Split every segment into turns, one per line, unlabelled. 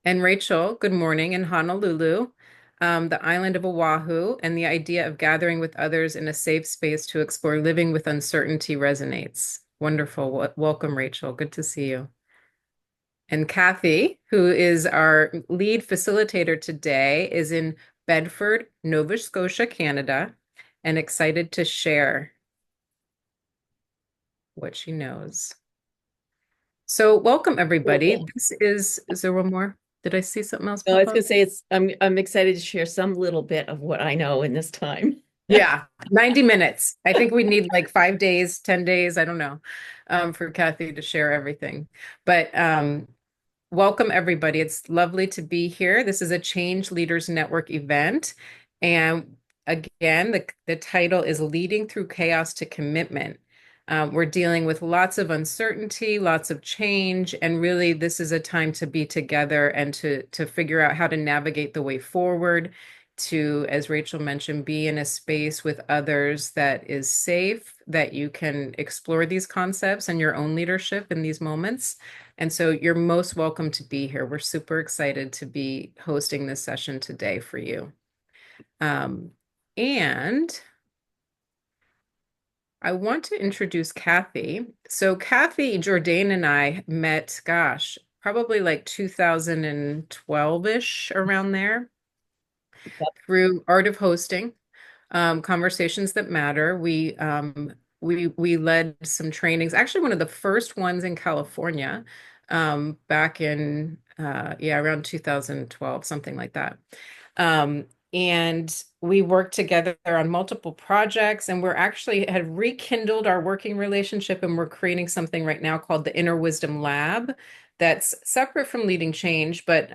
And Rachel, good morning in Honolulu, the island of Oahu, and the idea of gathering with others in a safe space to explore living with uncertainty resonates. Wonderful. Welcome, Rachel. Good to see you. And Kathy, who is our lead facilitator today, is in Bedford, Nova Scotia, Canada, and excited to share what she knows. So, welcome everybody.
Cool.
Is there one more? Did I see something else
No, I
pop
was gonna
up?
say I'm excited to share some little bit of what I know in this time.
Yeah, 90 minutes. I think we need like 5 days, 10 days, I don't know, for Kathy to share everything. But welcome, everybody. It's lovely to be here. This is a Change Leaders Network event. And again, the title is Leading Through Chaos to Commitment. We're dealing with lots of uncertainty, lots of change, and really this is a time to be together and to figure out how to navigate the way forward, to, as Rachel mentioned, be in a space with others that is safe, that you can explore these concepts and your own leadership in these moments. And so you're most welcome to be here. We're super excited to be hosting this session today for you. And I want to introduce Kathy. So Kathy Jordan and I met, gosh, probably like 2012-ish around there through Art of Hosting, Conversations That Matter. We led some trainings, actually one of the first ones in California, back in yeah, around 2012, something like that. Um, and we worked together on multiple projects, and we're actually had rekindled our working relationship, and we're creating something right now called the Inner Wisdom Lab that's separate from leading change, but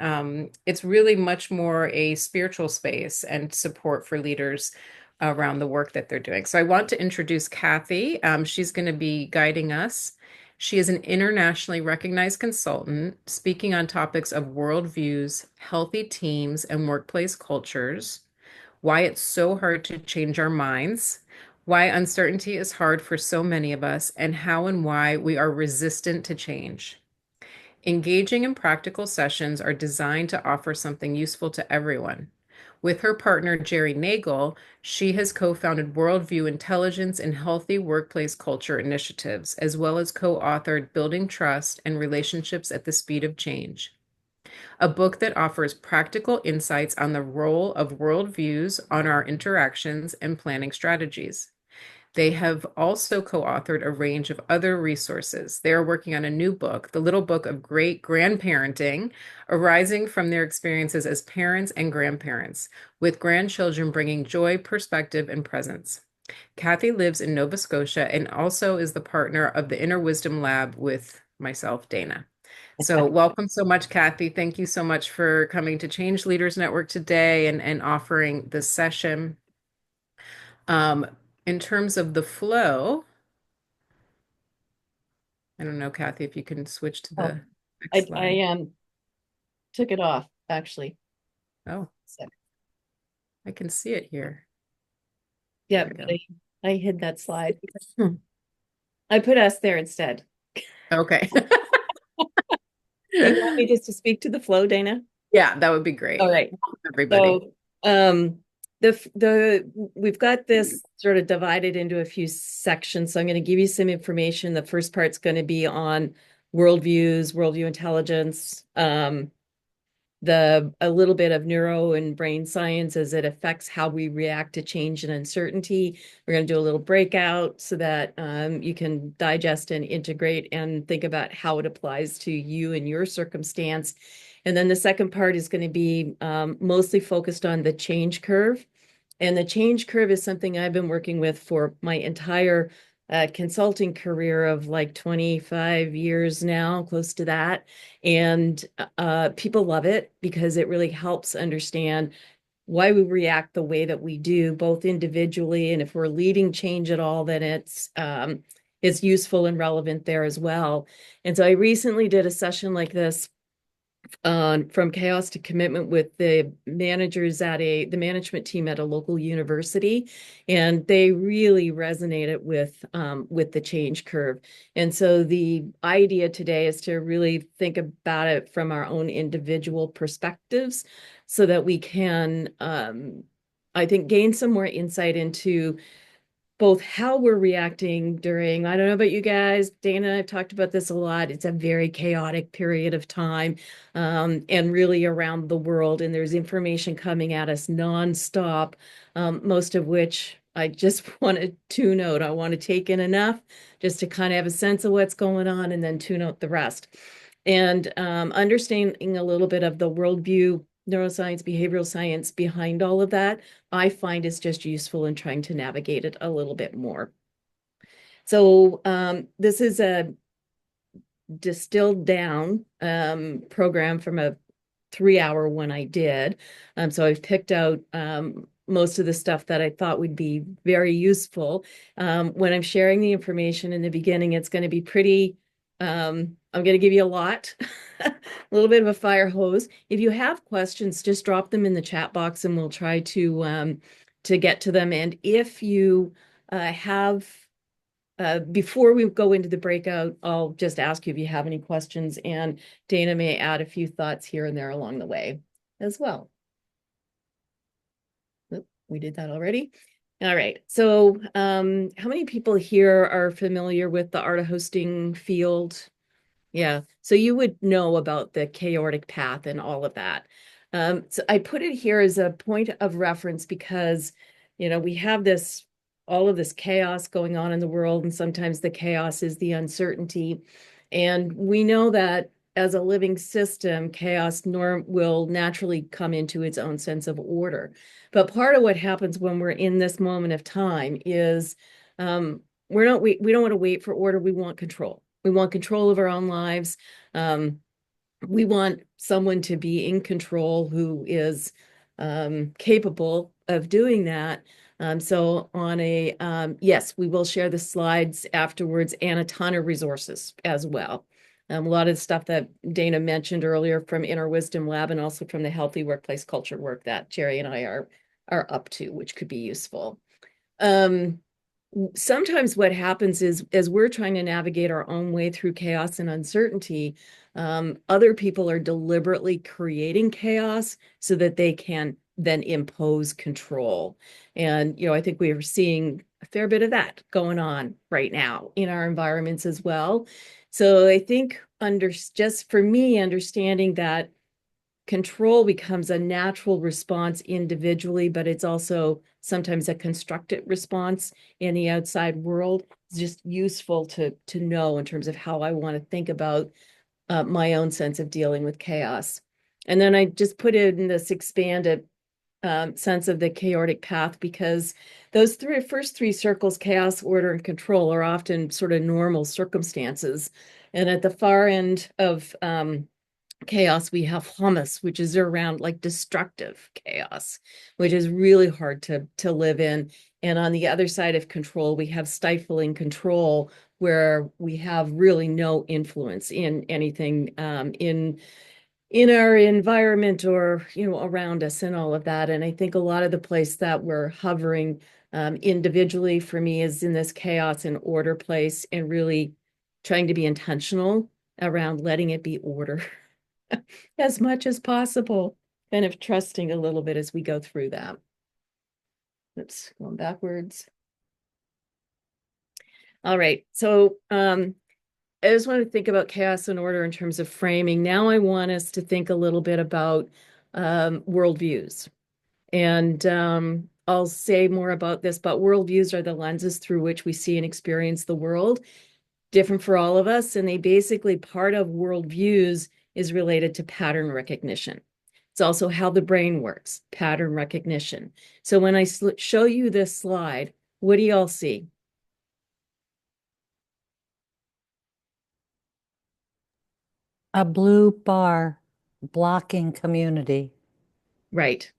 it's really much more a spiritual space and support for leaders around the work that they're doing. So I want to introduce Kathy. She's going to be guiding us. She is an internationally recognized consultant speaking on topics of worldviews, healthy teams, and workplace cultures, why it's so hard to change our minds, why uncertainty is hard for so many of us, and how and why we are resistant to change. Engaging in practical sessions are designed to offer something useful to everyone. With her partner, Jerry Nagel, she has co founded Worldview Intelligence and Healthy Workplace Culture Initiatives, as well as co authored Building Trust and Relationships at the Speed of Change, a book that offers practical insights on the role of worldviews on our interactions and planning strategies. They have also co-authored a range of other resources. They are working on a new book, The Little Book of Great Grandparenting, arising from their experiences as parents and grandparents, with grandchildren bringing joy, perspective, and presence. Kathy lives in Nova Scotia and also is the partner of the Inner Wisdom Lab with myself, Dana. So, welcome so much, Kathy. Thank you so much for coming to Change Leaders Network today and offering this session. Um, in terms of the flow, I don't know, Kathy, if you can switch to
Oh,
the next
I
slide.
took it off actually.
Oh,
So,
I can see it here. There
yeah,
we
but
go.
I hid that slide.
Hmm.
I put us there instead.
Okay.
Do you want me just to speak to the flow, Dana?
Yeah, that would be
All
great.
right.
Everybody.
So, we've got this sort of divided into a few sections. So I'm going to give you some information. The first part's going to be on worldviews, worldview intelligence, the a little bit of neuro and brain science as it affects how we react to change and uncertainty. We're going to do a little breakout so that you can digest and integrate and think about how it applies to you and your circumstance. And then the second part is going to be mostly focused on the change curve. And the change curve is something I've been working with for my entire consulting career of like 25 years now, close to that. And people love it because it really helps understand why we react the way that we do, both individually and if we're leading change at all, then it's useful and relevant there as well. And so I recently did a session like this from chaos to commitment with the managers at the management team at a local university, and they really resonated with the change curve. And so the idea today is to really think about it from our own individual perspectives, so that we can, I think, gain some more insight into both how we're reacting during, I don't know about you guys, Dana and I've talked about this a lot. It's a very chaotic period of time, and really around the world. And there's information coming at us nonstop, most of which I just want to tune out. I want to take in enough just to kind of have a sense of what's going on and then tune out the rest. And understanding a little bit of the worldview, neuroscience, behavioral science behind all of that, I find is just useful in trying to navigate it a little bit more. So this is a distilled down program from a 3-hour one I did. So I've picked out most of the stuff that I thought would be very useful. When I'm sharing the information in the beginning, it's going to be pretty, I'm going to give you a lot, a little bit of a fire hose. If you have questions, just drop them in the chat box and we'll try to get to them. And if you have before we go into the breakout, I'll just ask you if you have any questions, and Dana may add a few thoughts here and there along the way as well. Oop, we did that already. All right. So how many people here are familiar with the art of hosting field? Yeah. So you would know about the chaordic path and all of that. So I put it here as a point of reference because, we have all of this chaos going on in the world, and sometimes the chaos is the uncertainty. And we know that as a living system, chaos will naturally come into its own sense of order. But part of what happens when we're in this moment of time is we don't want to wait for order. We want control. We want control of our own lives. We want someone to be in control who is capable of doing that. So yes, we will share the slides afterwards and a ton of resources as well. A lot of the stuff that Dana mentioned earlier from Inner Wisdom Lab, and also from the Healthy Workplace Culture work that Jerry and I are up to, which could be useful. Sometimes what happens is, as we're trying to navigate our own way through chaos and uncertainty, other people are deliberately creating chaos so that they can then impose control. And, I think we are seeing a fair bit of that going on right now in our environments as well. So I think just for me, understanding that control becomes a natural response individually, but it's also sometimes a constructed response in the outside world. It's just useful to know in terms of how I want to think about my own sense of dealing with chaos. And then I just put it in this expanded sense of the chaotic path, because those first three circles, chaos, order, and control, are often sort of normal circumstances. And at the far end of chaos, we have hummus, which is around like destructive chaos, which is really hard to live in. And on the other side of control, we have stifling control, where we have really no influence in anything in our environment or around us and all of that. And I think a lot of the place that we're hovering individually for me is in this chaos and order place, and really trying to be intentional around letting it be order as much as possible, kind of trusting a little bit as we go through that. Oops, going backwards. All right, so I just want to think about chaos and order in terms of framing. Now I want us to think a little bit about worldviews. And I'll say more about this, but worldviews are the lenses through which we see and experience the world, different for all of us. And part of worldviews is related to pattern recognition. It's also how the brain works, pattern recognition. So when I show you this slide, what do y'all see?
A blue bar blocking community.
Right.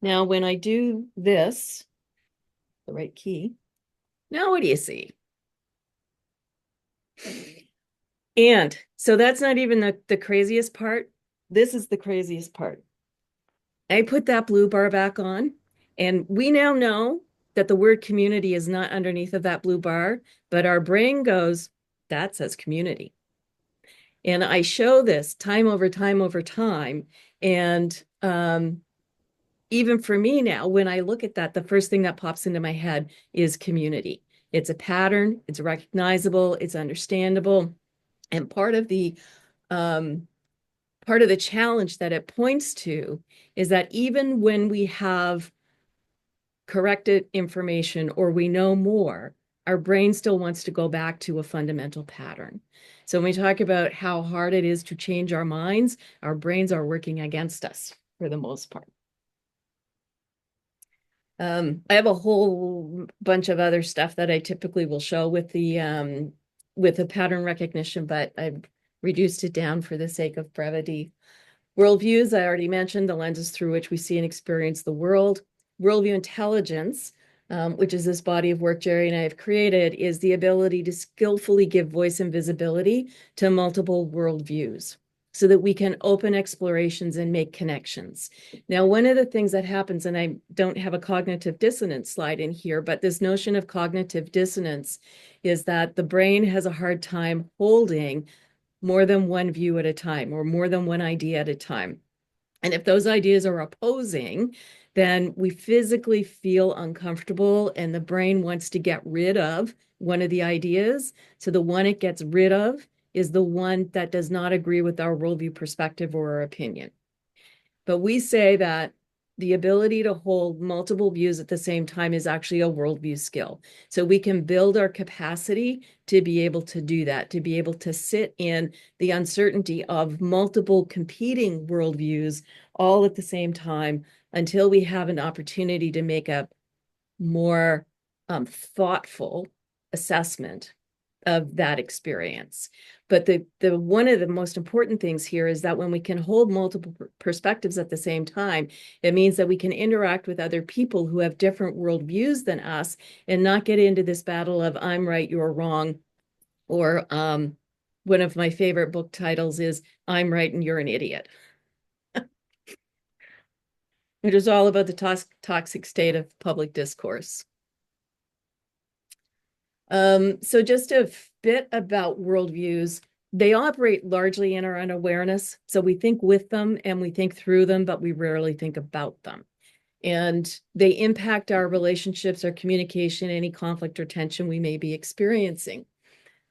Now, when I do this, the right key, now what do you see? And so that's not even the craziest part. This is the craziest part. I put that blue bar back on, and we now know that the word community is not underneath of that blue bar, but our brain goes, that says community. And I show this time over time over time. And even for me now, when I look at that, the first thing that pops into my head is community. It's a pattern, it's recognizable, it's understandable. And um, part of the challenge that it points to is that even when we have corrected information or we know more, our brain still wants to go back to a fundamental pattern. So when we talk about how hard it is to change our minds, our brains are working against us for the most part. I have a whole bunch of other stuff that I typically will show with the pattern recognition, but I've reduced it down for the sake of brevity. Worldviews, I already mentioned, the lenses through which we see and experience the world. Worldview intelligence, which is this body of work Jerry and I have created, is the ability to skillfully give voice and visibility to multiple worldviews so that we can open explorations and make connections. Now, one of the things that happens, and I don't have a cognitive dissonance slide in here, but this notion of cognitive dissonance is that the brain has a hard time holding more than one view at a time or more than one idea at a time. And if those ideas are opposing, then we physically feel uncomfortable and the brain wants to get rid of one of the ideas. So the one it gets rid of is the one that does not agree with our worldview perspective or our opinion. But we say that the ability to hold multiple views at the same time is actually a worldview skill. So we can build our capacity to be able to do that, to be able to sit in the uncertainty of multiple competing worldviews all at the same time until we have an opportunity to make a more thoughtful assessment of that experience. But the one of the most important things here is that when we can hold multiple perspectives at the same time, it means that we can interact with other people who have different worldviews than us and not get into this battle of I'm right, you're wrong. Or one of my favorite book titles is I'm right and you're an idiot. It is all about the toxic state of public discourse. So just a bit about worldviews. They operate largely in our unawareness. So we think with them and we think through them, but we rarely think about them. And they impact our relationships, our communication, any conflict or tension we may be experiencing.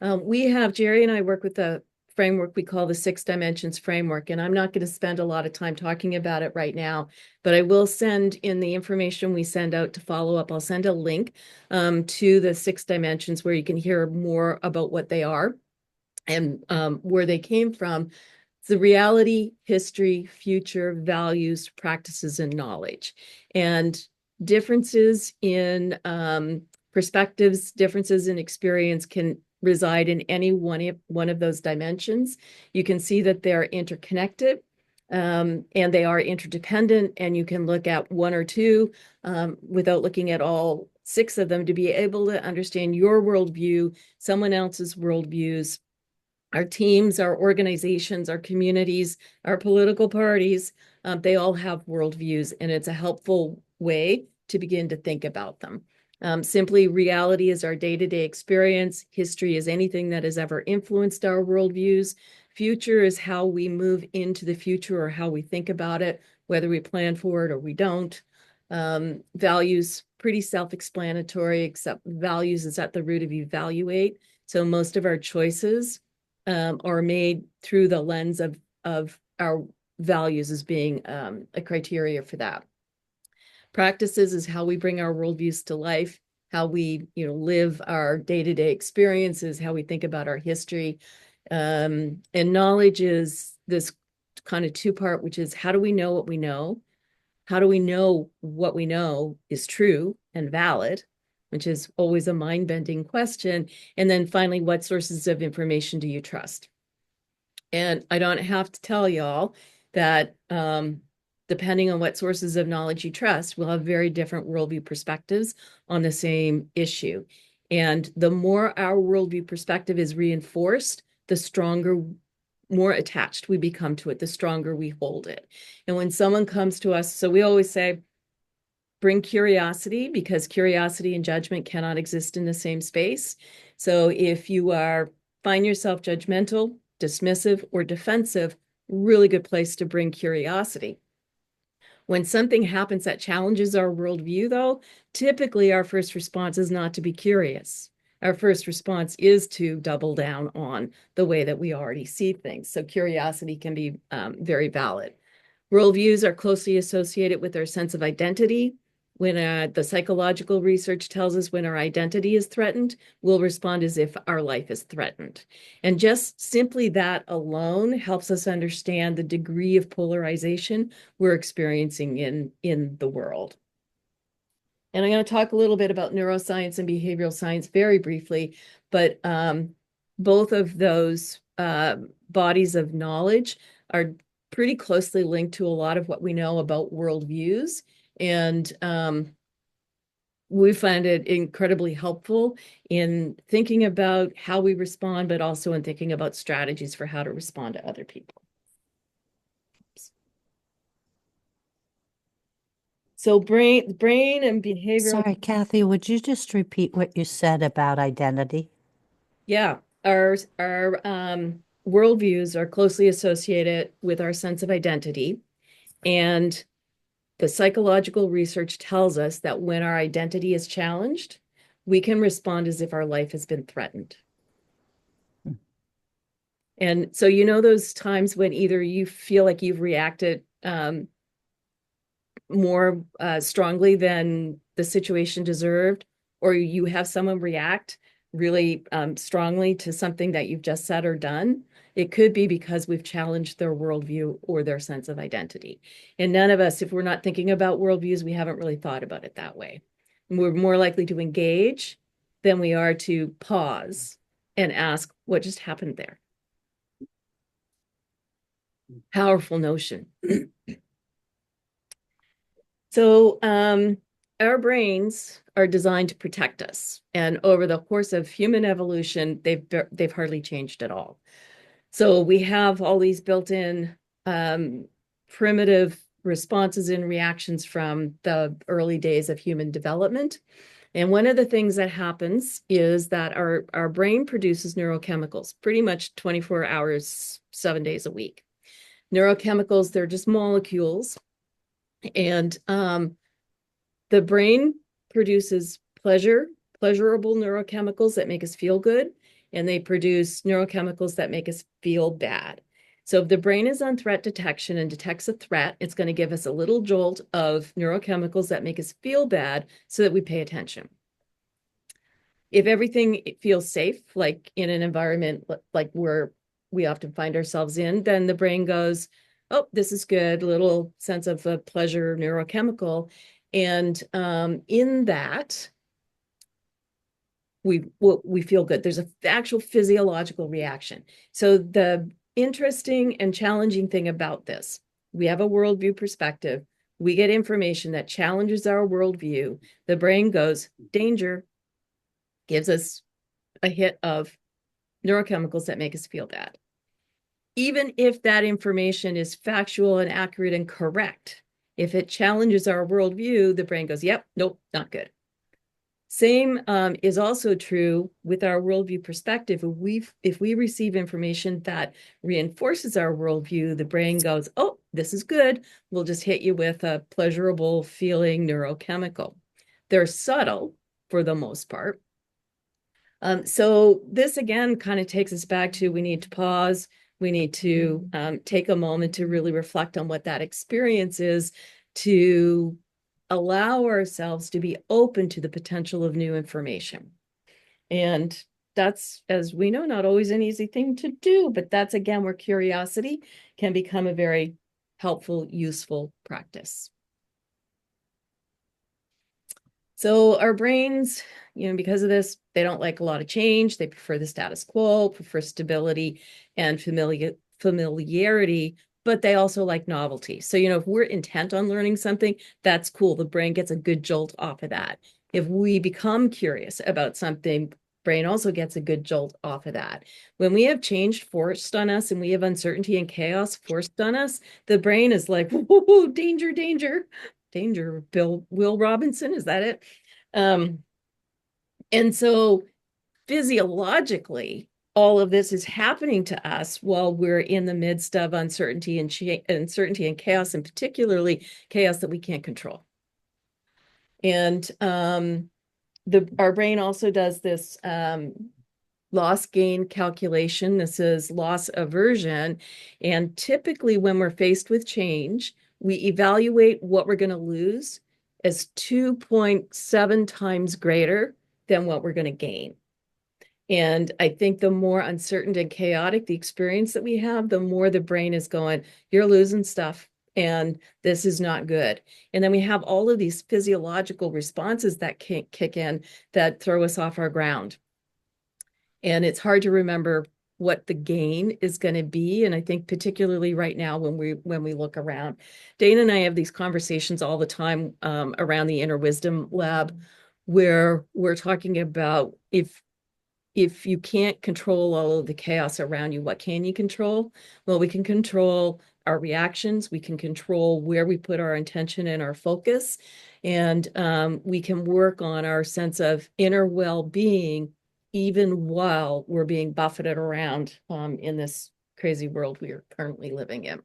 Jerry and I work with a framework we call the 6 dimensions framework, and I'm not going to spend a lot of time talking about it right now, but I will send in the information we send out to follow up. I'll send a link to the 6 dimensions where you can hear more about what they are and where they came from. It's the reality, history, future, values, practices, and knowledge. And differences in perspectives, differences in experience can reside in any one of those dimensions. You can see that they're interconnected and they are interdependent, and you can look at one or two without looking at all 6 of them to be able to understand your worldview, someone else's worldviews, our teams, our organizations, our communities, our political parties. They all have worldviews, and it's a helpful way to begin to think about them. Simply, reality is our day-to-day experience. History is anything that has ever influenced our worldviews. Future is how we move into the future or how we think about it, whether we plan for it or we don't. Values, pretty self-explanatory, except values is at the root of evaluate. So most of our choices are made through the lens of our values as being a criteria for that. Practices is how we bring our worldviews to life, how we live our day-to-day experiences, how we think about our history. And knowledge is this kind of 2-part, which is how do we know what we know? How do we know what we know is true and valid, which is always a mind-bending question. And then finally, what sources of information do you trust? And I don't have to tell y'all that depending on what sources of knowledge you trust, we'll have very different worldview perspectives on the same issue. And the more our worldview perspective is reinforced, the stronger, more attached we become to it, the stronger we hold it. And when someone comes to us, so we always say, bring curiosity, because curiosity and judgment cannot exist in the same space. So if you find yourself judgmental, dismissive, or defensive, really good place to bring curiosity. When something happens that challenges our worldview, though, typically our first response is not to be curious. Our first response is to double down on the way that we already see things. So curiosity can be very valid. Worldviews are closely associated with our sense of identity. When the psychological research tells us when our identity is threatened, we'll respond as if our life is threatened. And just simply that alone helps us understand the degree of polarization we're experiencing in the world. And I'm going to talk a little bit about neuroscience and behavioral science very briefly, but both of those bodies of knowledge are pretty closely linked to a lot of what we know about worldviews. And we find it incredibly helpful in thinking about how we respond, but also in thinking about strategies for how to respond to other people. So brain and behavioral.
Sorry, Kathy, would you just repeat what you said about identity?
Yeah, our worldviews are closely associated with our sense of identity. And the psychological research tells us that when our identity is challenged, we can respond as if our life has been threatened. And so, those times when either you feel like you've reacted more strongly than the situation deserved, or you have someone react really strongly to something that you've just said or done, it could be because we've challenged their worldview or their sense of identity. And none of us, if we're not thinking about worldviews, we haven't really thought about it that way. And we're more likely to engage than we are to pause and ask, what just happened there? Powerful notion. So our brains are designed to protect us. And over the course of human evolution, they've hardly changed at all. So we have all these built-in primitive responses and reactions from the early days of human development. And one of the things that happens is that our brain produces neurochemicals pretty much 24 hours, 7 days a week. Neurochemicals, they're just molecules. And the brain produces pleasurable neurochemicals that make us feel good, and they produce neurochemicals that make us feel bad. So if the brain is on threat detection and detects a threat, it's going to give us a little jolt of neurochemicals that make us feel bad so that we pay attention. If everything feels safe, like in an environment like where we often find ourselves in, then the brain goes, oh, this is good, little sense of a pleasure neurochemical. And in that, we feel good. There's an actual physiological reaction. So the interesting and challenging thing about this, we have a worldview perspective. We get information that challenges our worldview. The brain goes, danger, gives us a hit of neurochemicals that make us feel bad. Even if that information is factual and accurate and correct, if it challenges our worldview, the brain goes, yep, nope, not good. Same is also true with our worldview perspective. If we receive information that reinforces our worldview, the brain goes, oh, this is good. We'll just hit you with a pleasurable feeling neurochemical. They're subtle for the most part. So this again kind of takes us back to we need to pause. We need to take a moment to really reflect on what that experience is, to allow ourselves to be open to the potential of new information. And that's, as we know, not always an easy thing to do, but that's again where curiosity can become a very helpful, useful practice. So our brains, because of this, they don't like a lot of change. They prefer the status quo, prefer stability and familiarity, but they also like novelty. So, if we're intent on learning something, that's cool. The brain gets a good jolt off of that. If we become curious about something, brain also gets a good jolt off of that. When we have change forced on us and we have uncertainty and chaos forced on us, the brain is like, whoa, danger, danger, danger. Will Robinson, is that it? And so physiologically, all of this is happening to us while we're in the midst of uncertainty and chaos, and particularly chaos that we can't control. And our brain also does this loss gain calculation. This is loss aversion. And typically when we're faced with change, we evaluate what we're going to lose as 2.7 times greater than what we're going to gain. And I think the more uncertain and chaotic the experience that we have, the more the brain is going, you're losing stuff and this is not good. And then we have all of these physiological responses that kick in that throw us off our ground. And it's hard to remember what the gain is going to be. And I think particularly right now when we look around, Dana and I have these conversations all the time around the Inner Wisdom Lab, where we're talking about if you can't control all of the chaos around you, what can you control? Well, we can control our reactions. We can control where we put our intention and our focus. And we can work on our sense of inner well-being, even while we're being buffeted around in this crazy world we are currently living in.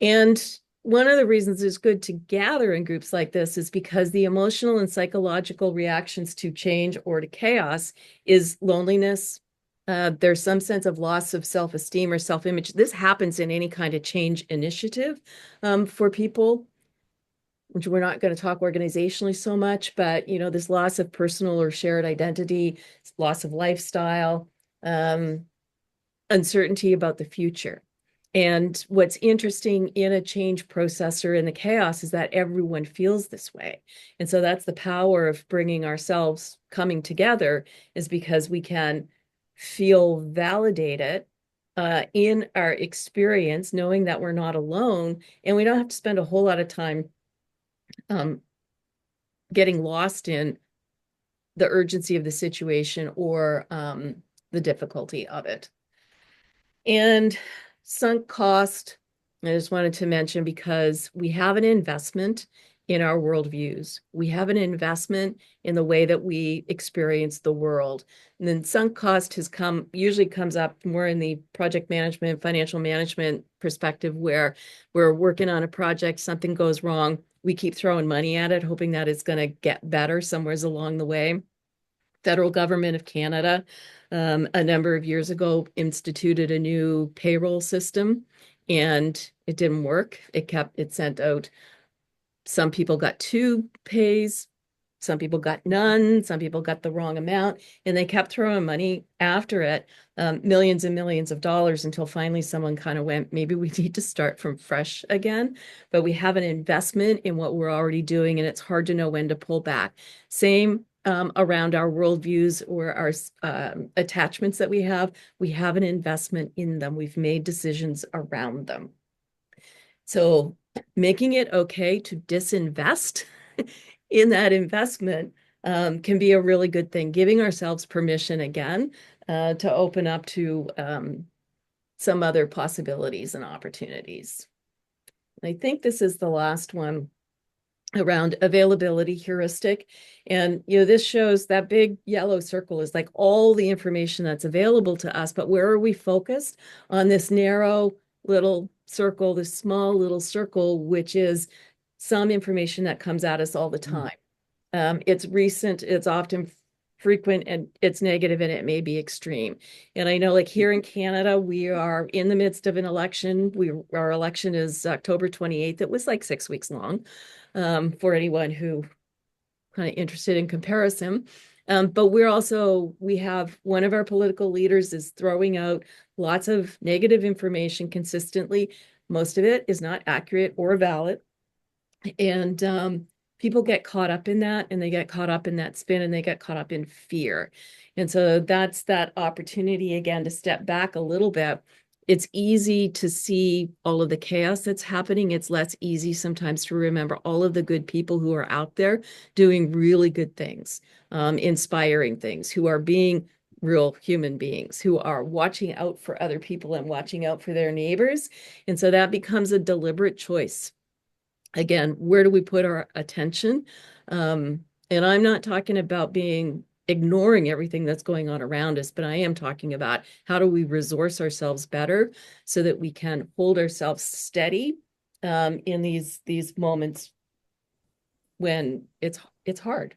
And one of the reasons it's good to gather in groups like this is because the emotional and psychological reactions to change or to chaos is loneliness. There's some sense of loss of self-esteem or self-image. This happens in any kind of change initiative for people, which we're not going to talk organizationally so much, but this loss of personal or shared identity, loss of lifestyle, uncertainty about the future. And what's interesting in a change processor in the chaos is that everyone feels this way. And so that's the power of bringing ourselves coming together, is because we can feel validated in our experience, knowing that we're not alone, and we don't have to spend a whole lot of time getting lost in the urgency of the situation or the difficulty of it. And sunk cost, I just wanted to mention, because we have an investment in our worldviews. We have an investment in the way that we experience the world. And then sunk cost usually comes up more in the project management, financial management perspective, where we're working on a project, something goes wrong, we keep throwing money at it, hoping that it's going to get better somewhere along the way. Federal government of Canada, a number of years ago, instituted a new payroll system, and it didn't work. It sent out, some people got 2 pays, some people got none, some people got the wrong amount, and they kept throwing money after it, millions and millions of dollars, until finally someone kind of went, maybe we need to start from fresh again. But we have an investment in what we're already doing, and it's hard to know when to pull back. Same around our worldviews or our attachments that we have an investment in them. We've made decisions around them. So making it okay to disinvest in that investment can be a really good thing, giving ourselves permission again to open up to some other possibilities and opportunities. And I think this is the last one, around availability heuristic. And this shows that big yellow circle is like all the information that's available to us, but where are we focused? On this narrow little circle, this small little circle, which is some information that comes at us all the time. It's recent, it's often frequent, and it's negative, and it may be extreme. And I know, like here in Canada, we are in the midst of an election. Our election is October 28th. It was like 6 weeks long. For anyone who kind of interested in comparison. But we have one of our political leaders is throwing out lots of negative information consistently. Most of it is not accurate or valid. And people get caught up in that, and they get caught up in that spin, and they get caught up in fear. And so that's that opportunity again to step back a little bit it's easy to see all of the chaos that's happening. It's less easy sometimes to remember all of the good people who are out there doing really good things, inspiring things, who are being real human beings, who are watching out for other people and watching out for their neighbors. And so that becomes a deliberate choice. Again, where do we put our attention? And I'm not talking about ignoring everything that's going on around us, but I am talking about how do we resource ourselves better so that we can hold ourselves steady in these moments when it's hard.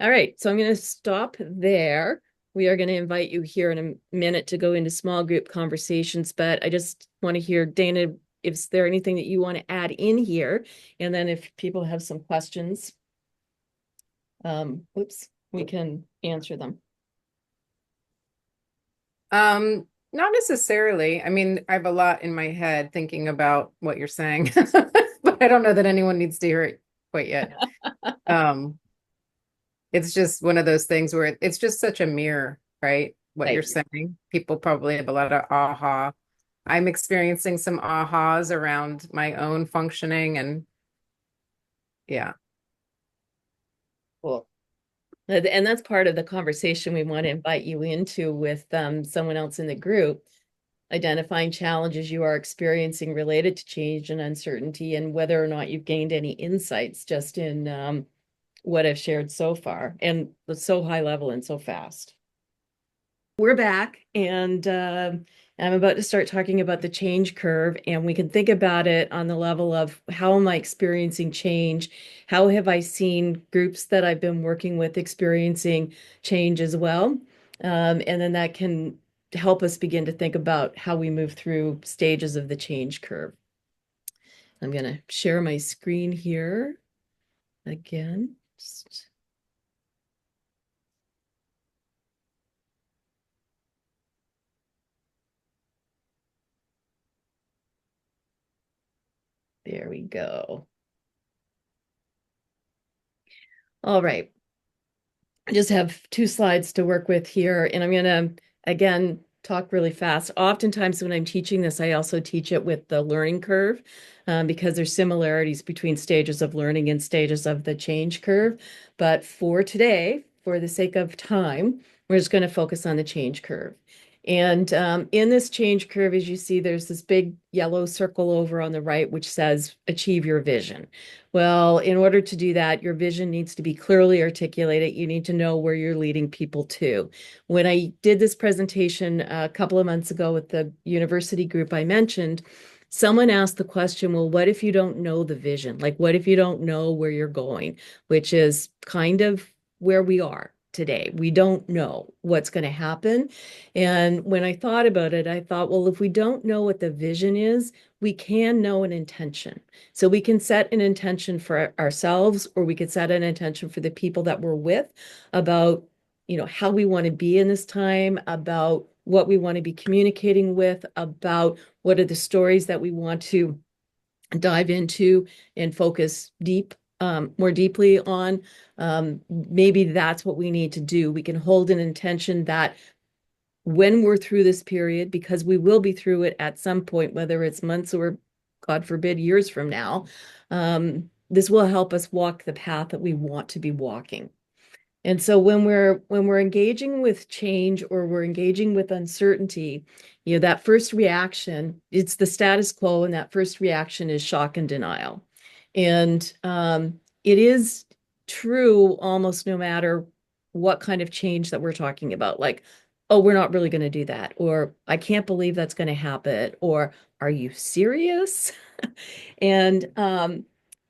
All right, so I'm going to stop there. We are going to invite you here in a minute to go into small group conversations, but I just want to hear, Dana, is there anything that you want to add in here? And then if people have some questions, we can answer them.
Not necessarily. I mean, I have a lot in my head thinking about what you're saying, but I don't know that anyone needs to hear it quite yet. Um, it's just one of those things where it's just such a mirror, right? What you're
Right.
saying. People probably have a lot of aha. I'm experiencing some ahas around my own functioning and yeah.
Cool. And that's part of the conversation we want to invite you into with someone else in the group, identifying challenges you are experiencing related to change and uncertainty, and whether or not you've gained any insights just in what I've shared so far. And it's so high level and so fast. We're back, and I'm about to start talking about the change curve, and we can think about it on the level of how am I experiencing change? How have I seen groups that I've been working with experiencing change as well? And then that can help us begin to think about how we move through stages of the change curve. I'm going to share my screen here again. There we go. All right. I just have 2 slides to work with here, and I'm going to, again, talk really fast. Oftentimes when I'm teaching this, I also teach it with the learning curve because there's similarities between stages of learning and stages of the change curve. But for today, for the sake of time, we're just going to focus on the change curve. And in this change curve, as you see, there's this big yellow circle over on the right, which says achieve your vision. Well, in order to do that, your vision needs to be clearly articulated. You need to know where you're leading people to. When I did this presentation a couple of months ago with the university group I mentioned, someone asked the question, well, what if you don't know the vision? Like, what if you don't know where you're going? Which is kind of where we are today. We don't know what's going to happen. And when I thought about it, I thought, well, if we don't know what the vision is, we can know an intention. So we can set an intention for ourselves, or we could set an intention for the people that we're with about, how we want to be in this time, about what we want to be communicating with, about what are the stories that we want to dive into and focus more deeply on. Maybe that's what we need to do. We can hold an intention that when we're through this period, because we will be through it at some point, whether it's months or, God forbid, years from now, this will help us walk the path that we want to be walking. And so when we're engaging with change or we're engaging with uncertainty, that first reaction, it's the status quo, and that first reaction is shock and denial. And it is true almost no matter what kind of change that we're talking about. Like, oh, we're not really going to do that, or I can't believe that's going to happen, or are you serious? And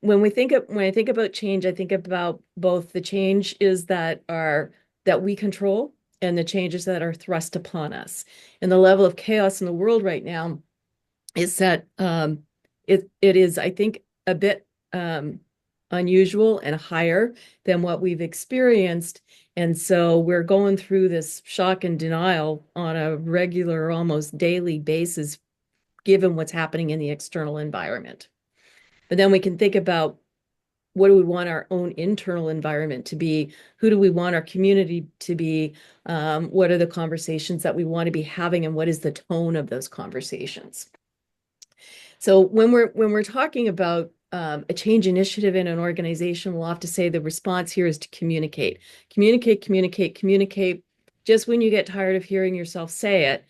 when I think about change, I think about both the changes that we control and the changes that are thrust upon us. And the level of chaos in the world right now is that it is, I think, a bit unusual and higher than what we've experienced. And so we're going through this shock and denial on a regular, almost daily basis, given what's happening in the external environment. But then we can think about what do we want our own internal environment to be? Who do we want our community to be? What are the conversations that we want to be having, and what is the tone of those conversations? So when we're talking about a change initiative in an organization, we'll have to say the response here is to communicate, communicate, communicate, communicate. Just when you get tired of hearing yourself say it,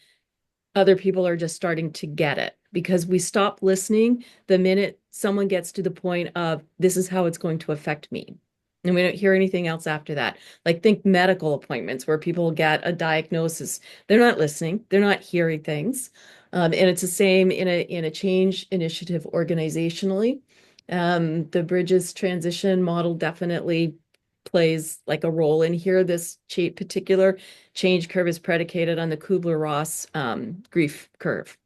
other people are just starting to get it, because we stop listening the minute someone gets to the point of this is how it's going to affect me. And we don't hear anything else after that. Like, think medical appointments where people get a diagnosis. They're not listening, they're not hearing things. And it's the same in a change initiative organizationally. The Bridges transition model definitely plays like a role in here. This particular change curve is predicated on the Kubler-Ross grief curve.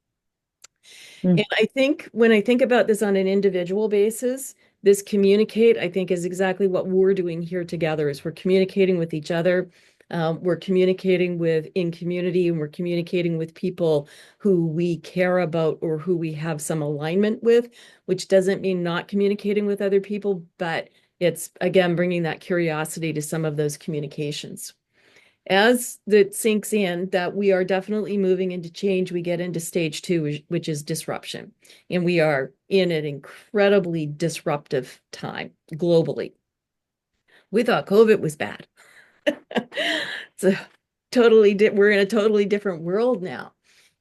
Mm.
And I think when I think about this on an individual basis, this communicate, I think, is exactly what we're doing here together. Is we're communicating with each other. We're communicating in community, and we're communicating with people who we care about or who we have some alignment with, which doesn't mean not communicating with other people, but it's, again, bringing that curiosity to some of those communications. As that sinks in that we are definitely moving into change, we get into stage 2, which is disruption. And we are in an incredibly disruptive time globally. We thought COVID was bad. So we're in a totally different world now.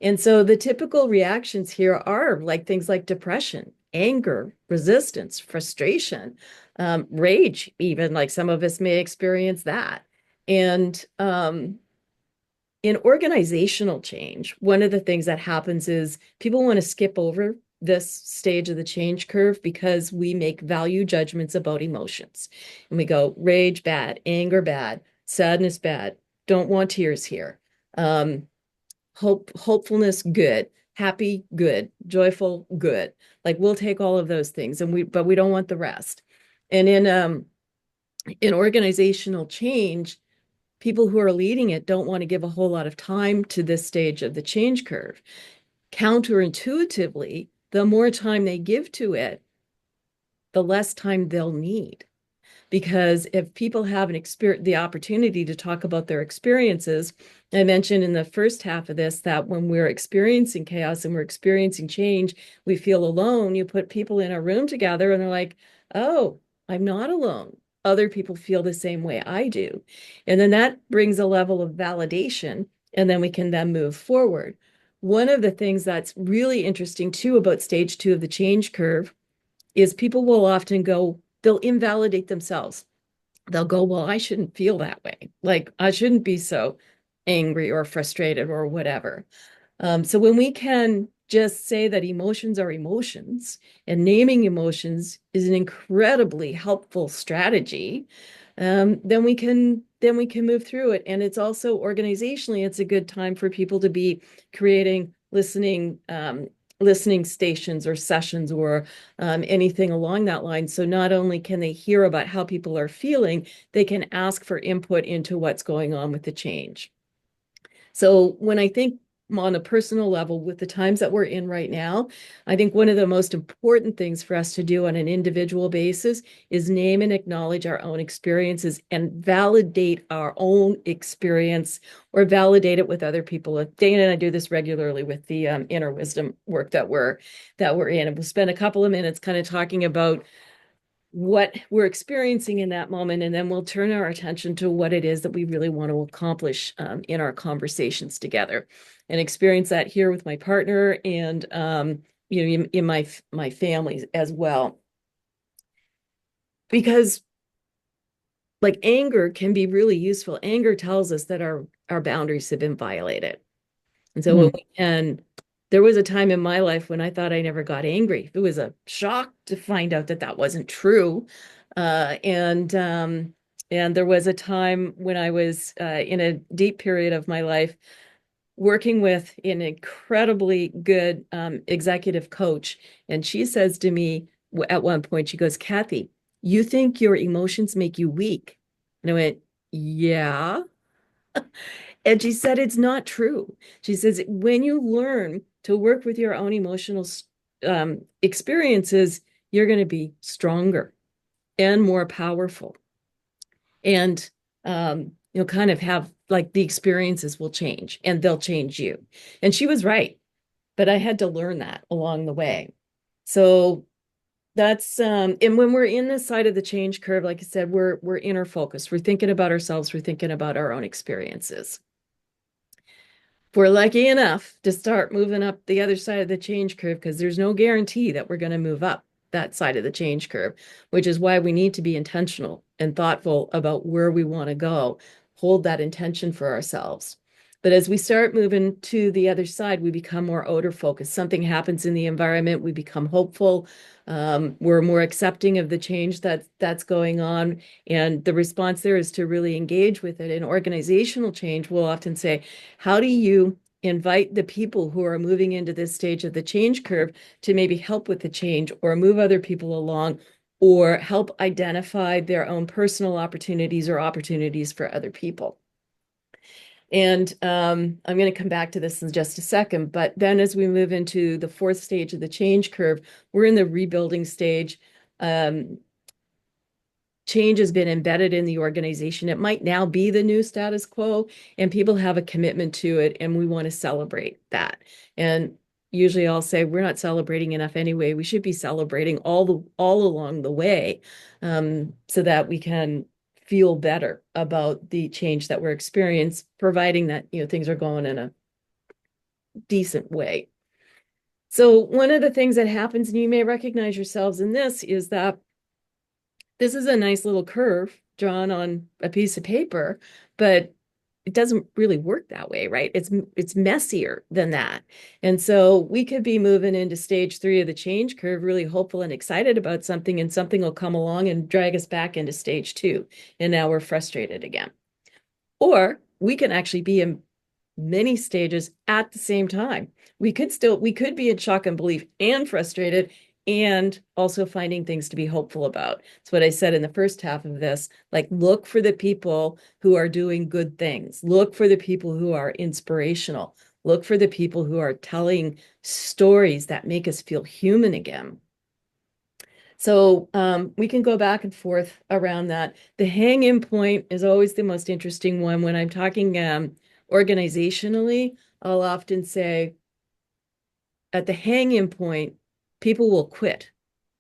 And so the typical reactions here are like things like depression, anger, resistance, frustration, rage, even, like some of us may experience that. And in organizational change, one of the things that happens is people want to skip over this stage of the change curve because we make value judgments about emotions. And we go, rage, bad; anger, bad; sadness, bad; don't want tears here. Hopefulness, good; happy, good; joyful, good. Like, we'll take all of those things, but we don't want the rest. And in organizational change, people who are leading it don't want to give a whole lot of time to this stage of the change curve. Counterintuitively, the more time they give to it, the less time they'll need. Because if people have the opportunity to talk about their experiences, I mentioned in the first half of this that when we're experiencing chaos and we're experiencing change, we feel alone. You put people in a room together and they're like, oh, I'm not alone. Other people feel the same way I do. And then that brings a level of validation, and then we can then move forward. One of the things that's really interesting too about stage 2 of the change curve is people will often they'll invalidate themselves. They'll go, well, I shouldn't feel that way. Like, I shouldn't be so angry or frustrated or whatever. So when we can just say that emotions are emotions, and naming emotions is an incredibly helpful strategy, then we can move through it. And it's also, organizationally, it's a good time for people to be creating listening stations or sessions or anything along that line. So not only can they hear about how people are feeling, they can ask for input into what's going on with the change. So when I think on a personal level, with the times that we're in right now, I think one of the most important things for us to do on an individual basis is name and acknowledge our own experiences and validate our own experience, or validate it with other people. Dana and I do this regularly with the inner wisdom work that we're in. And we'll spend a couple of minutes kind of talking about what we're experiencing in that moment, and then we'll turn our attention to what it is that we really want to accomplish in our conversations together, and experience that here with my partner and in my family as well. Because, like, anger can be really useful. Anger tells us that our boundaries have been violated. And so there was a time in my life when I thought I never got angry. It was a shock to find out that that wasn't true. And there was a time when I was in a deep period of my life working with an incredibly good executive coach. And she says to me at one point, she goes, Kathy, you think your emotions make you weak? And I went, yeah. And she said, it's not true. She says, when you learn to work with your own emotional experiences, you're going to be stronger. and more powerful. And you'll kind of have like the experiences will change and they'll change you. And she was right, but I had to learn that along the way. So that's and when we're in this side of the change curve, like I said, we're inner focused. We're thinking about ourselves, we're thinking about our own experiences. If we're lucky enough to start moving up the other side of the change curve, because there's no guarantee that we're going to move up that side of the change curve, which is why we need to be intentional and thoughtful about where we want to go, hold that intention for ourselves. But as we start moving to the other side, we become more outer focused. Something happens in the environment, we become hopeful. We're more accepting of the change that's going on. And the response there is to really engage with it. In organizational change, we'll often say, how do you invite the people who are moving into this stage of the change curve to maybe help with the change or move other people along or help identify their own personal opportunities or opportunities for other people? And I'm going to come back to this in just a second. But then as we move into the fourth stage of the change curve, we're in the rebuilding stage. Change has been embedded in the organization. It might now be the new status quo, and people have a commitment to it, and we want to celebrate that. And usually I'll say, we're not celebrating enough anyway. We should be celebrating all along the way, so that we can feel better about the change that we're experiencing, providing that, things are going in a decent way. So one of the things that happens, and you may recognize yourselves in this, is that this is a nice little curve drawn on a piece of paper, but it doesn't really work that way, right? It's messier than that. And so we could be moving into stage 3 of the change curve, really hopeful and excited about something, and something will come along and drag us back into stage 2. And now we're frustrated again. Or we can actually be in many stages at the same time. We could be in shock and belief and frustrated and also finding things to be hopeful about. That's what I said in the first half of this. Like, look for the people who are doing good things. Look for the people who are inspirational. Look for the people who are telling stories that make us feel human again. So we can go back and forth around that. The hang-in point is always the most interesting one. When I'm talking organizationally, I'll often say at the hang-in point, people will quit,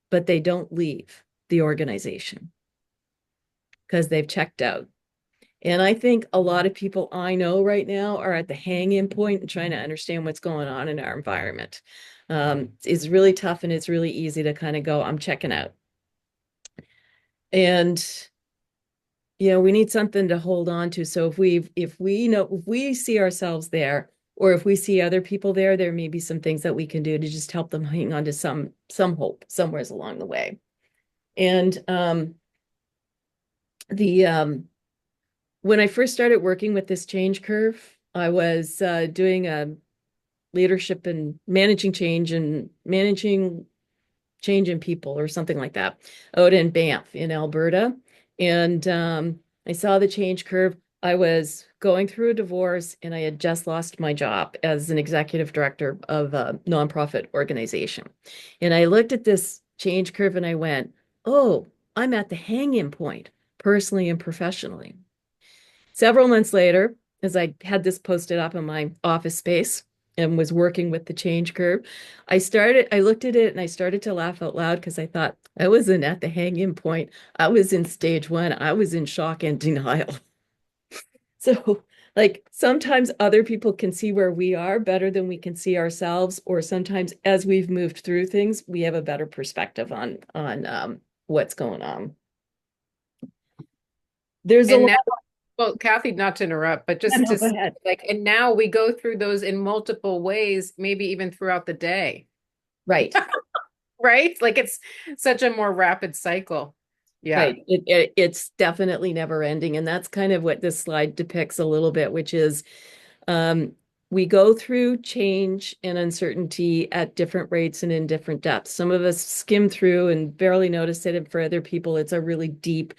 but they don't leave the organization because they've checked out. And I think a lot of people I know right now are at the hang-in point and trying to understand what's going on in our environment. It's really tough, and it's really easy to kind of go, I'm checking out. And we need something to hold on to. So if we see ourselves there, or if we see other people there may be some things that we can do to just help them hang on to some hope somewhere along the way. And when I first started working with this change curve, I was doing a leadership and managing change in people or something like that out in Banff in Alberta. And I saw the change curve. I was going through a divorce, and I had just lost my job as an executive director of a nonprofit organization. And I looked at this change curve and I went, oh, I'm at the hang-in point, personally and professionally. Several months later, as I had this posted up in my office space and was working with the change curve, I looked at it and I started to laugh out loud because I thought I wasn't at the hang-in point. I was in stage 1. I was in shock and denial. So, like, sometimes other people can see where we are better than we can see ourselves, or sometimes as we've moved through things, we have a better perspective on what's going on. There's a
And
lot.
now, well, Kathy, not to interrupt, but
No,
just
no,
to
go
say,
ahead.
like, and now we go through those in multiple ways, maybe even throughout the day,
Right.
right? Like, it's such a more rapid cycle. Yeah.
Right. It's definitely never ending. And that's kind of what this slide depicts a little bit, which is um, we go through change and uncertainty at different rates and in different depths. Some of us skim through and barely notice it. And for other people, it's a really deep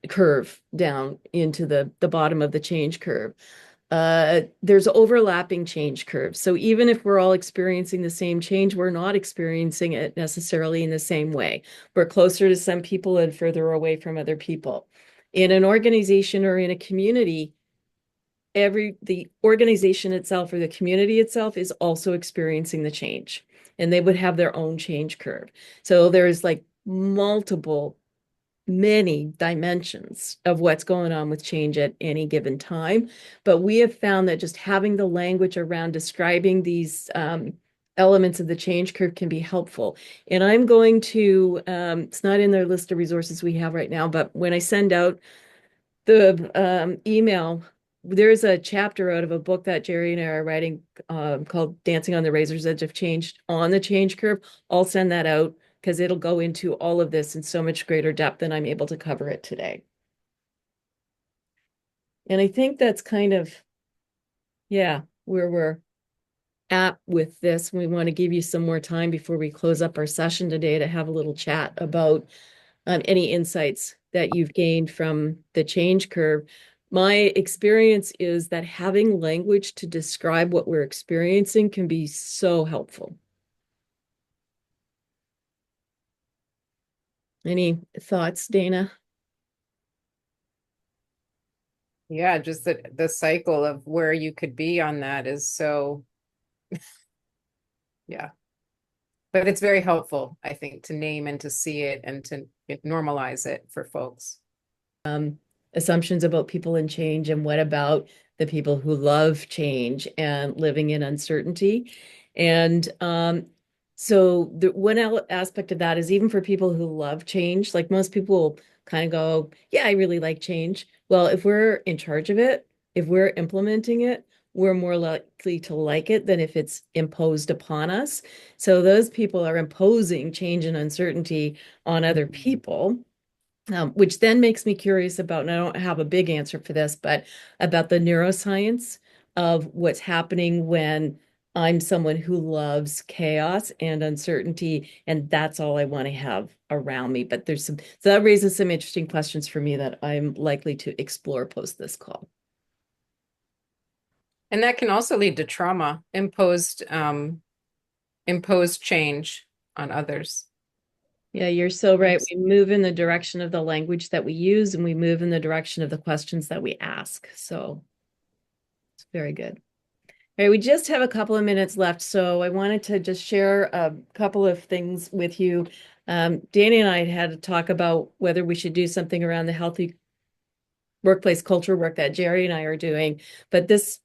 curve down into the bottom of the change curve. there's overlapping change curves. So even if we're all experiencing the same change, we're not experiencing it necessarily in the same way. We're closer to some people and further away from other people. In an organization or in a community, the organization itself or the community itself is also experiencing the change, and they would have their own change curve. So there's like many dimensions of what's going on with change at any given time. But we have found that just having the language around describing these elements of the change curve can be helpful. And I'm going to, it's not in the list of resources we have right now, but when I send out the email, there's a chapter out of a book that Jerry and I are writing called Dancing on the Razor's Edge of Change on the change curve. I'll send that out because it'll go into all of this in so much greater depth than I'm able to cover it today. And I think that's kind of, yeah, where we're at with this. We want to give you some more time before we close up our session today to have a little chat about any insights that you've gained from the change curve. My experience is that having language to describe what we're experiencing can be so helpful. Any thoughts, Dana?
Yeah, just the cycle of where you could be on that is so, yeah. But it's very helpful, I think, to name and to see it and to normalize it for folks.
Assumptions about people in change, and what about the people who love change and living in uncertainty. And so the one aspect of that is, even for people who love change, like most people kind of go, yeah, I really like change. Well, if we're in charge of it, if we're implementing it, we're more likely to like it than if it's imposed upon us. So those people are imposing change and uncertainty on other people, which then makes me curious about, and I don't have a big answer for this, but about the neuroscience of what's happening when I'm someone who loves chaos and uncertainty, and that's all I want to have around me. But so that raises some interesting questions for me that I'm likely to explore post this call.
And that can also lead to trauma, imposed change on others.
Yeah, you're so right. We move in the direction of the language that we use, and we move in the direction of the questions that we ask. So it's very good. All right, we just have a couple of minutes left, so I wanted to just share a couple of things with you. Danny and I had to talk about whether we should do something around the healthy workplace culture work that Jerry and I are doing, but this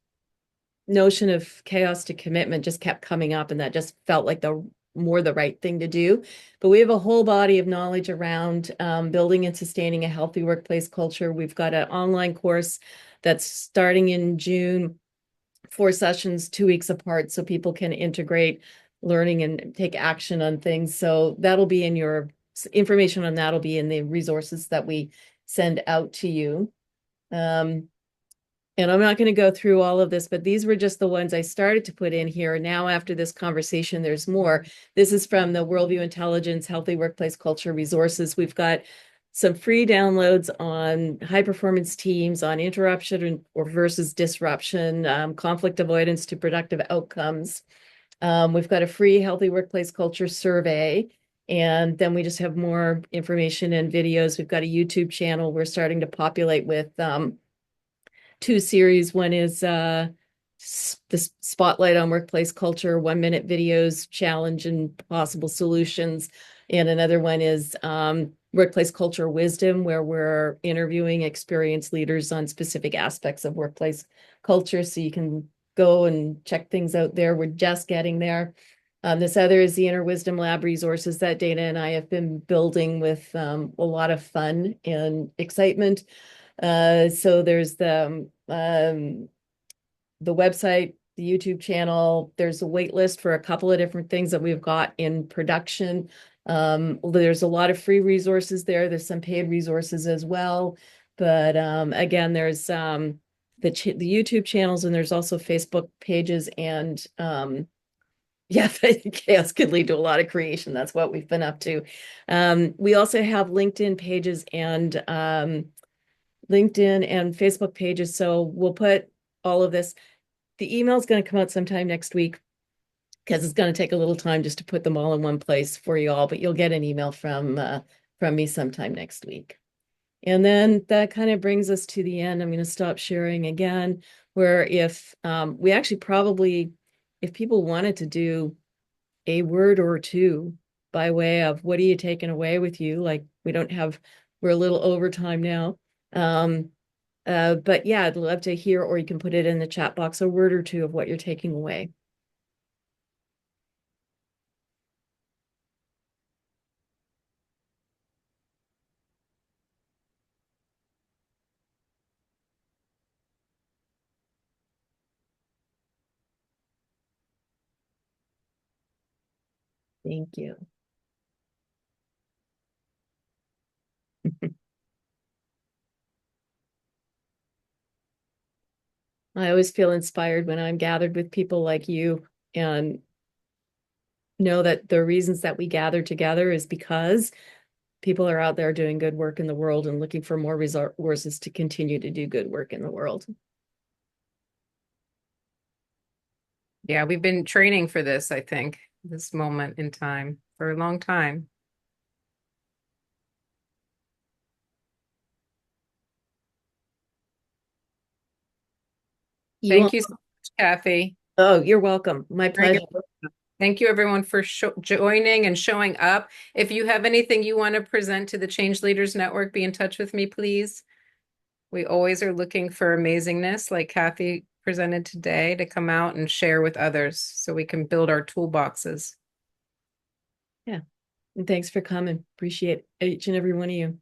notion of chaos to commitment just kept coming up, and that just felt like the right thing to do. But we have a whole body of knowledge around building and sustaining a healthy workplace culture. We've got an online course that's starting in June, 4 sessions, 2 weeks apart, so people can integrate learning and take action on things. So that'll be in your information on that'll be in the resources that we send out to you. And I'm not going to go through all of this, but these were just the ones I started to put in here. Now, after this conversation, there's more. This is from the Worldview Intelligence Healthy Workplace Culture Resources. We've got some free downloads on high performance teams, on interruption or versus disruption, conflict avoidance to productive outcomes. We've got a free healthy workplace culture survey. And then we just have more information and videos. We've got a YouTube channel we're starting to populate with 2 series. One is the spotlight on workplace culture, 1-minute videos, challenge and possible solutions. And another one is workplace culture wisdom, where we're interviewing experienced leaders on specific aspects of workplace culture. So you can go and check things out there. We're just getting there. This other is the Inner Wisdom Lab resources that Dana and I have been building with a lot of fun and excitement. So there's the website, the YouTube channel. There's a wait list for a couple of different things that we've got in production. There's a lot of free resources there. There's some paid resources as well. But again, there's the YouTube channels, and there's also Facebook pages, and yeah, chaos could lead to a lot of creation. That's what we've been up to. We also have LinkedIn pages and Facebook pages. So we'll put all of this. The email is going to come out sometime next week because it's going to take a little time just to put them all in one place for you all, but you'll get an email from me sometime next week. And then that kind of brings us to the end. I'm going to stop sharing again, where if we actually probably, if people wanted to do a word or two by way of what are you taking away with you? Like we don't have, we're a little over time now. But yeah, I'd love to hear, or you can put it in the chat box, a word or two of what you're taking away. Thank you. I always feel inspired when I'm gathered with people like you and know that the reasons that we gather together is because people are out there doing good work in the world and looking for more resources to continue to do good work in the world.
Yeah, we've been training for this, I think, this moment in time for a long time.
You
Thank
all,
you so much, Kathy.
oh, you're welcome. My
Very
pleasure.
good. Thank you, everyone, for joining and showing up. If you have anything you want to present to the Change Leaders Network, be in touch with me, please. We always are looking for amazingness, like Kathy presented today, to come out and share with others so we can build our toolboxes.
Yeah. And thanks for coming. Appreciate each and every one of you.